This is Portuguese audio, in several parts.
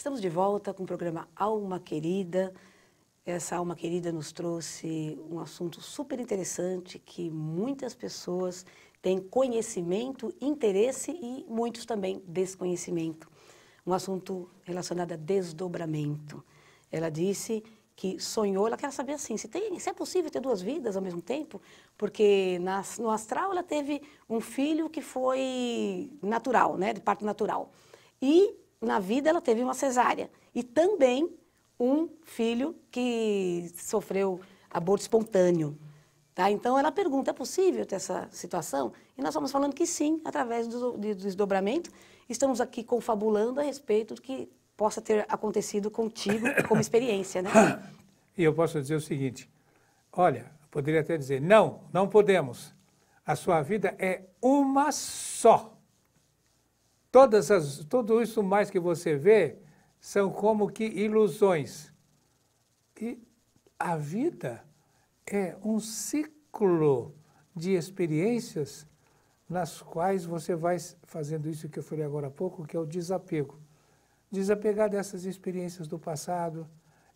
Estamos de volta com o programa Alma Querida. Essa Alma Querida nos trouxe um assunto super interessante que muitas pessoas têm conhecimento, interesse e muitos também desconhecimento. Um assunto relacionado a desdobramento. Ela disse que sonhou, ela quer saber assim, se é possível ter duas vidas ao mesmo tempo, porque no astral ela teve um filho que foi natural, né, de parto natural. E na vida ela teve uma cesárea. E também um filho que sofreu aborto espontâneo. Tá? Então ela pergunta, é possível ter essa situação? E nós estamos falando que sim, através do desdobramento. Estamos aqui confabulando a respeito do que possa ter acontecido contigo como experiência, né? E eu posso dizer o seguinte, olha, poderia até dizer, não podemos. A sua vida é uma só. Tudo isso mais que você vê são como que ilusões. E a vida é um ciclo de experiências nas quais você vai fazendo isso que eu falei agora há pouco, que é o desapego. Desapegar dessas experiências do passado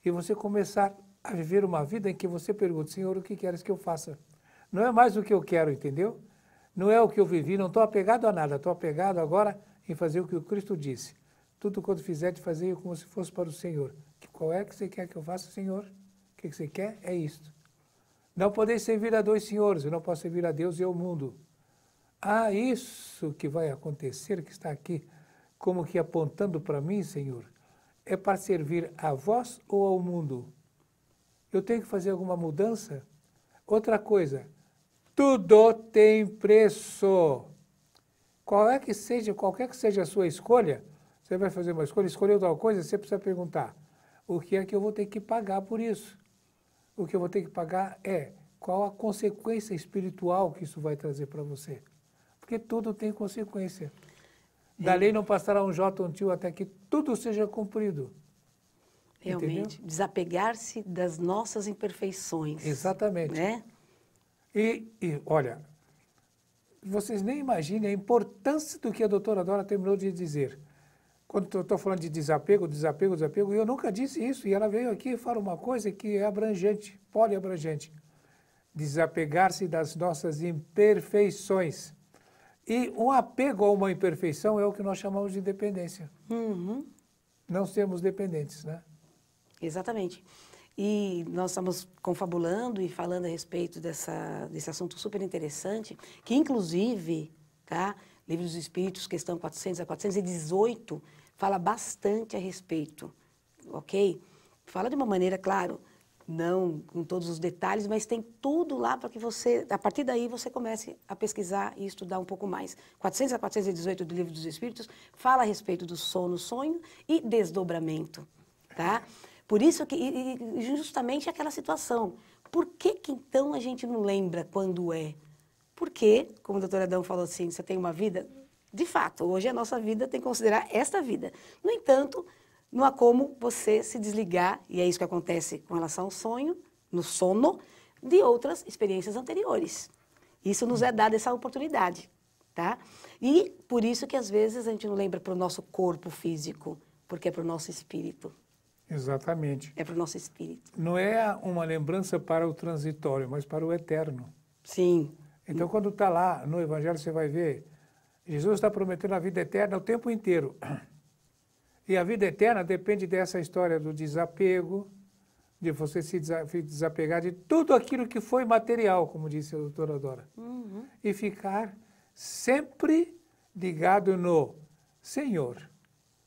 e você começar a viver uma vida em que você pergunta, Senhor, o que queres que eu faça? Não é mais o que eu quero, entendeu? Não é o que eu vivi, não estou apegado a nada, estou apegado agora em fazer o que o Cristo disse. Tudo quanto fizer, de fazer como se fosse para o Senhor. Qual é que você quer que eu faça, Senhor? O que você quer? É isto. Não podeis servir a dois senhores, eu não posso servir a Deus e ao mundo. Ah, isso que vai acontecer, que está aqui, como que apontando para mim, Senhor, é para servir a vós ou ao mundo? Eu tenho que fazer alguma mudança? Outra coisa, tudo tem preço. Qualquer que seja a sua escolha, você vai fazer uma escolha, escolheu tal coisa, você precisa perguntar, o que é que eu vou ter que pagar por isso? O que eu vou ter que pagar é qual a consequência espiritual que isso vai trazer para você. Porque tudo tem consequência. Da lei não passará um jota ou um tio até que tudo seja cumprido. Realmente, desapegar-se das nossas imperfeições. Exatamente. Né? E olha, vocês nem imaginem a importância do que a doutora Dora terminou de dizer. Quando eu estou falando de desapego, e eu nunca disse isso, e ela veio aqui e fala uma coisa que é abrangente, poliabrangente. Desapegar-se das nossas imperfeições. E um apego a uma imperfeição é o que nós chamamos de dependência. Uhum. Não sermos dependentes, né? Exatamente. E nós estamos confabulando e falando a respeito desse assunto super interessante, que inclusive, tá? Livro dos Espíritos, questão 400 a 418, fala bastante a respeito, ok? Fala de uma maneira, claro, não com todos os detalhes, mas tem tudo lá para que você, a partir daí, você comece a pesquisar e estudar um pouco mais. 400 a 418 do Livro dos Espíritos fala a respeito do sono, sonho e desdobramento, tá? Por isso que, e justamente aquela situação, por que então a gente não lembra quando é? Porque, como o doutor Adão falou assim, você tem uma vida, de fato, hoje a nossa vida tem que considerar esta vida. No entanto, não há como você se desligar, e é isso que acontece com relação ao sonho, no sono, de outras experiências anteriores. Isso nos é dado essa oportunidade, tá? E por isso que às vezes a gente não lembra para o nosso corpo físico, porque é para o nosso espírito. Exatamente. É para o nosso espírito. Não é uma lembrança para o transitório, mas para o eterno. Sim. Então, quando está lá no Evangelho, você vai ver, Jesus está prometendo a vida eterna o tempo inteiro. E a vida eterna depende dessa história do desapego, de você se desapegar de tudo aquilo que foi material, como disse a doutora Dora. Uhum. E ficar sempre ligado no Senhor,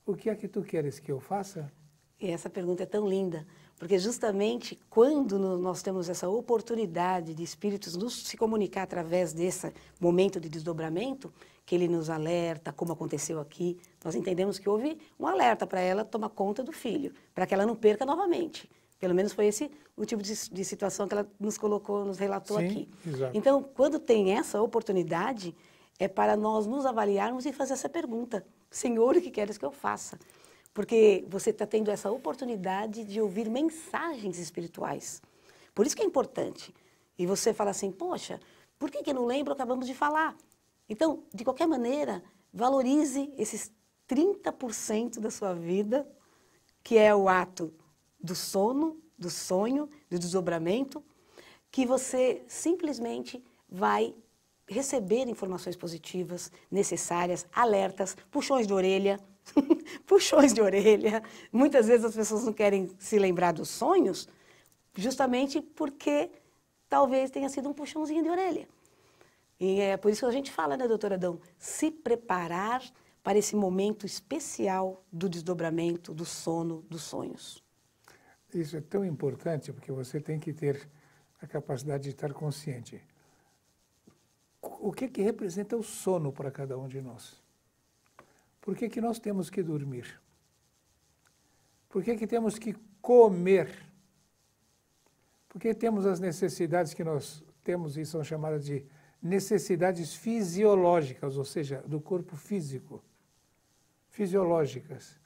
o que é que tu queres que eu faça? E essa pergunta é tão linda, porque justamente quando nós temos essa oportunidade de espíritos nos se comunicar através desse momento de desdobramento, que ele nos alerta, como aconteceu aqui, nós entendemos que houve um alerta para ela tomar conta do filho, para que ela não perca novamente. Pelo menos foi esse o tipo de situação que ela nos colocou, nos relatou Sim, aqui. exato. Então, quando tem essa oportunidade, é para nós nos avaliarmos e fazer essa pergunta. Senhor, o que queres que eu faça? Porque você está tendo essa oportunidade de ouvir mensagens espirituais. Por isso que é importante. E você fala assim, poxa, por que eu não lembro? Acabamos de falar. Então, de qualquer maneira, valorize esses 30% da sua vida que é o ato do sono, do sonho, do desdobramento, que você simplesmente vai receber informações positivas, necessárias, alertas, puxões de orelha, puxões de orelha. Muitas vezes as pessoas não querem se lembrar dos sonhos, justamente porque talvez tenha sido um puxãozinho de orelha. E é por isso que a gente fala, né, doutora Adão, se preparar para esse momento especial do desdobramento, do sono, dos sonhos. Isso é tão importante porque você tem que ter a capacidade de estar consciente. O que que representa o sono para cada um de nós? Por que que nós temos que dormir? Por que que temos que comer? Porque temos as necessidades que nós temos e são chamadas de necessidades fisiológicas, ou seja, do corpo físico, fisiológicas.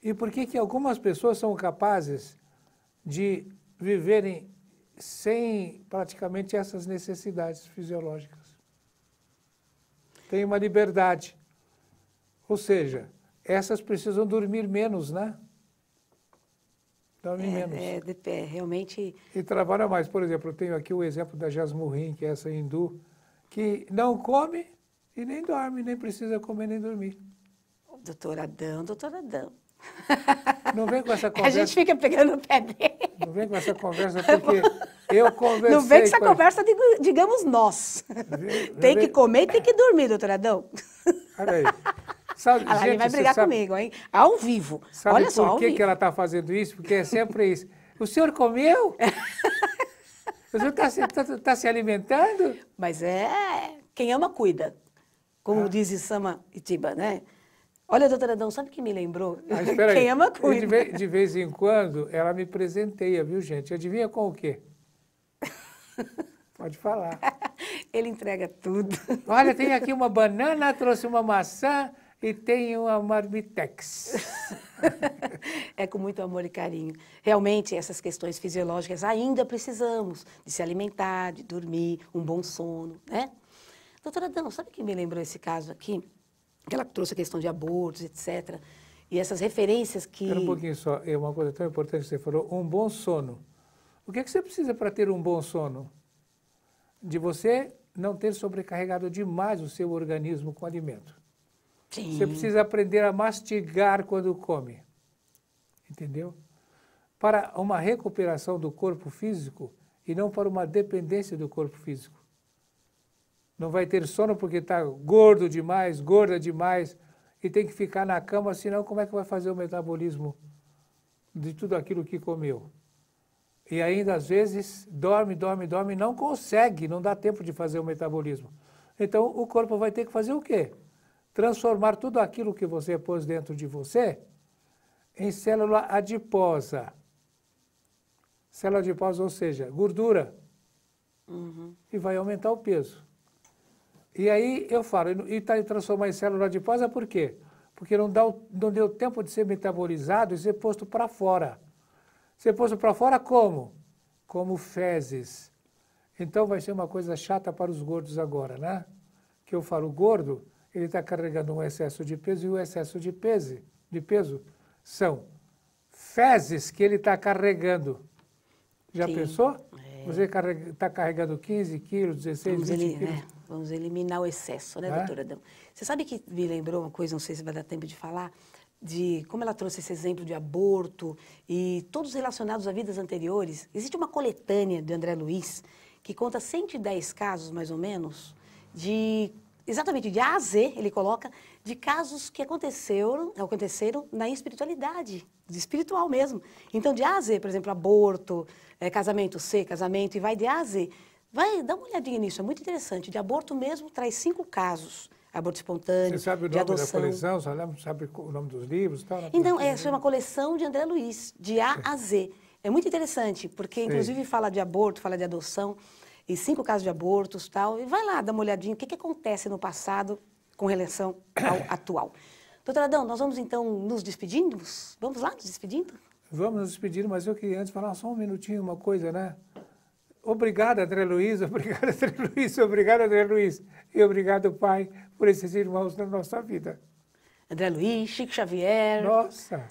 E por que que algumas pessoas são capazes de viverem sem praticamente essas necessidades fisiológicas? Tem uma liberdade. Ou seja, essas precisam dormir menos, né? Dormem menos. Realmente... E trabalha mais. Por exemplo, eu tenho aqui o exemplo da Jasmurrim, que é essa hindu, que não come e nem dorme, nem precisa comer nem dormir. Doutora Adão, doutora Adão. Não vem com essa conversa. A gente fica pegando o pé dele. Não vem com essa conversa, porque eu conversei... Não vem com essa conversa, digamos nós. Tem que comer e tem que dormir, doutora Adão. Olha aí. Sabe, Ela gente, vai brigar comigo, hein? Ao vivo. Sabe Olha só, por que ela está fazendo isso? Porque é sempre isso. O senhor comeu? O senhor está se alimentando? Mas quem ama, cuida. Como diz Sama Itiba, né? Olha, doutora Adão, sabe o que me lembrou? Quem ama, cuida. De vez em quando, ela me presenteia, viu, gente? Adivinha com o quê? Pode falar. Ele entrega tudo. Olha, tem aqui uma banana, trouxe uma maçã e tem uma marmitex. É com muito amor e carinho. Realmente, essas questões fisiológicas ainda precisamos de se alimentar, de dormir, um bom sono, né? Doutora Adão, sabe o que me lembrou esse caso aqui? Que ela trouxe a questão de abortos, etc. E essas referências que... Espera um pouquinho só, é uma coisa tão importante que você falou, um bom sono. O que é que você precisa para ter um bom sono? De você não ter sobrecarregado demais o seu organismo com alimento. Sim. Você precisa aprender a mastigar quando come. Entendeu? Para uma recuperação do corpo físico e não para uma dependência do corpo físico. Não vai ter sono porque está gordo demais, gorda demais, e tem que ficar na cama, senão como é que vai fazer o metabolismo de tudo aquilo que comeu? E ainda, às vezes, dorme, não consegue, não dá tempo de fazer o metabolismo. Então, o corpo vai ter que fazer o quê? Transformar tudo aquilo que você pôs dentro de você em célula adiposa. Célula adiposa, ou seja, gordura. Uhum. E vai aumentar o peso. E aí eu falo, e transformar em célula adiposa por quê? Porque não deu tempo de ser metabolizado e ser posto para fora. Ser posto para fora como? Como fezes. Então vai ser uma coisa chata para os gordos agora, né? Que eu falo, o gordo, ele está carregando um excesso de peso, e o excesso de peso são fezes que ele está carregando. Já Sim. pensou? Você está carregando 15 quilos, 16, 20 quilos. Vamos eliminar o excesso, né, doutora Adão? Você sabe que me lembrou uma coisa, não sei se vai dar tempo de falar, de como ela trouxe esse exemplo de aborto e todos relacionados a vidas anteriores. Existe uma coletânea de André Luiz que conta 110 casos, mais ou menos, exatamente de A a Z, ele coloca, de casos que aconteceram na espiritualidade, de espiritual mesmo. Então, de A a Z, por exemplo, aborto, casamento C, casamento, e vai de A a Z. Vai, dá uma olhadinha nisso, é muito interessante. De aborto mesmo, traz 5 casos. Aborto espontâneo, Você sabe o de nome adoção. da coleção? Sabe o nome dos livros e tal? Então, essa é uma coleção de André Luiz, de A a Z. É muito interessante, porque inclusive fala de aborto, fala de adoção, e 5 casos de abortos e tal. E vai lá, dá uma olhadinha, o que acontece no passado com relação ao atual. Doutora Adão, nós vamos então nos despedindo? Vamos lá, nos despedindo? Vamos nos despedir, mas eu queria antes falar só um minutinho, uma coisa, né? Obrigado, André Luiz, obrigado, André Luiz, obrigado, André Luiz. E obrigado, Pai, por esses irmãos na nossa vida. André Luiz, Chico Xavier. Nossa!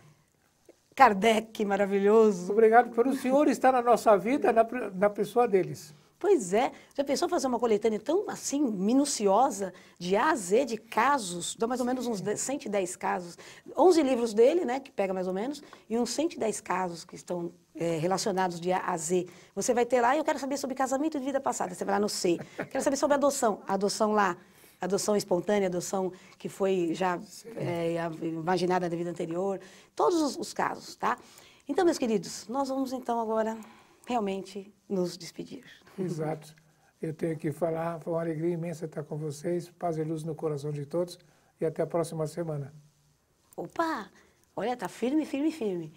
Kardec maravilhoso. Obrigado por o senhor estar na nossa vida, na pessoa deles. Pois é, já pensou fazer uma coletânea tão assim, minuciosa, de A a Z, de casos, dá mais ou menos uns 110 casos, 11 livros dele, né, que pega mais ou menos, e uns 110 casos que estão relacionados de A a Z. Você vai ter lá, eu quero saber sobre casamento de vida passada, você vai lá no C. Quero saber sobre adoção, adoção lá, adoção espontânea, adoção que foi já imaginada na vida anterior, todos os casos, tá? Então, meus queridos, nós vamos então agora realmente nos despedir. Exato. Eu tenho que falar, foi uma alegria imensa estar com vocês, paz e luz no coração de todos e até a próxima semana. Opa, olha, tá firme, firme, firme.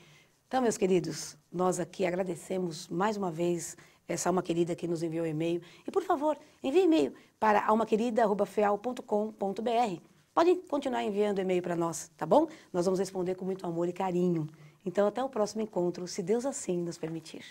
Então, meus queridos, nós aqui agradecemos mais uma vez essa alma querida que nos enviou e-mail. E, por favor, envie e-mail para almaquerida@feal.com.br. Podem continuar enviando e-mail para nós, tá bom? Nós vamos responder com muito amor e carinho. Então, até o próximo encontro, se Deus assim nos permitir.